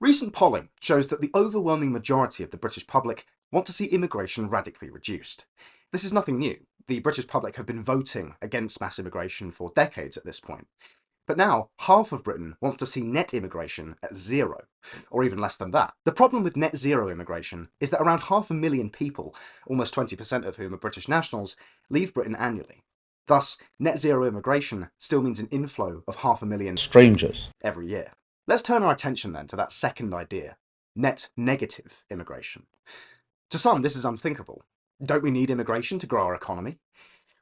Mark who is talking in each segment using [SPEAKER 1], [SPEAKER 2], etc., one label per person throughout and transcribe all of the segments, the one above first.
[SPEAKER 1] Recent polling shows that the overwhelming majority of the British public want to see immigration radically reduced. This is nothing new. The British public have been voting against mass immigration for decades at this point. But now, half of Britain wants to see net immigration at zero, or even less than that. The problem with net zero immigration is that around 500,000 people, almost 20% of whom are British nationals, leave Britain annually. Thus, net zero immigration still means an inflow of 500,000 strangers every year. Let's turn our attention then to that second idea, net negative immigration. To some, this is unthinkable. Don't we need immigration to grow our economy?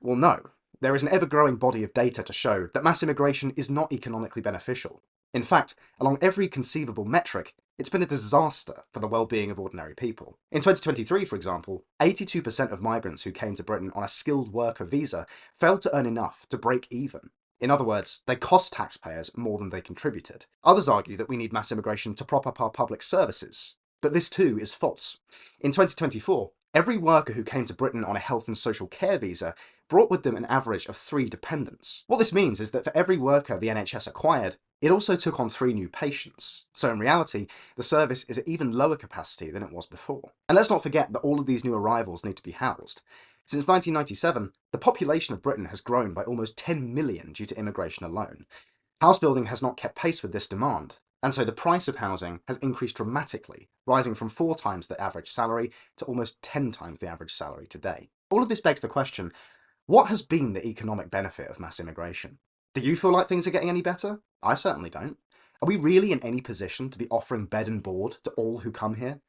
[SPEAKER 1] Well, no. There is an ever-growing body of data to show that mass immigration is not economically beneficial. In fact, along every conceivable metric, it's been a disaster for the well-being of ordinary people. In 2023, for example, 82% of migrants who came to Britain on a skilled worker visa failed to earn enough to break even. In other words, they cost taxpayers more than they contributed. Others argue that we need mass immigration to prop up our public services, but this too is false. In 2024, every worker who came to Britain on a health and social care visa brought with them an average of 3 dependents. What this means is that for every worker the NHS acquired, it also took on 3 new patients. So in reality, the service is at even lower capacity than it was before. And let's not forget that all of these new arrivals need to be housed. Since 1997, the population of Britain has grown by almost 10 million due to immigration alone. House building has not kept pace with this demand, and so the price of housing has increased dramatically, rising from 4 times the average salary to almost 10 times the average salary today. All of this begs the question, what has been the economic benefit of mass immigration? Do you feel like things are getting any better? I certainly don't. Are we really in any position to be offering bed and board to all who come here?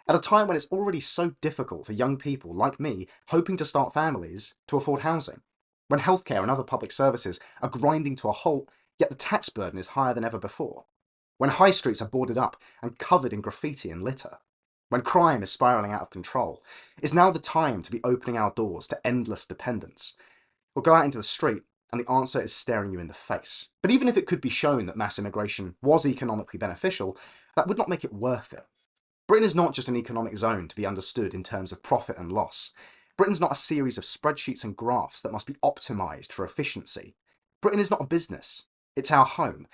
[SPEAKER 1] At a time when it's already so difficult for young people like me hoping to start families to afford housing. When healthcare and other public services are grinding to a halt, yet the tax burden is higher than ever before. When high streets are boarded up and covered in graffiti and litter. When crime is spiralling out of control. Is now the time to be opening our doors to endless dependence? We'll go out into the street and the answer is staring you in the face. But even if it could be shown that mass immigration was economically beneficial, that would not make it worth it. Britain is not just an economic zone to be understood in terms of profit and loss. Britain's not a series of spreadsheets and graphs that must be optimised for efficiency. Britain is not a business. It's our home,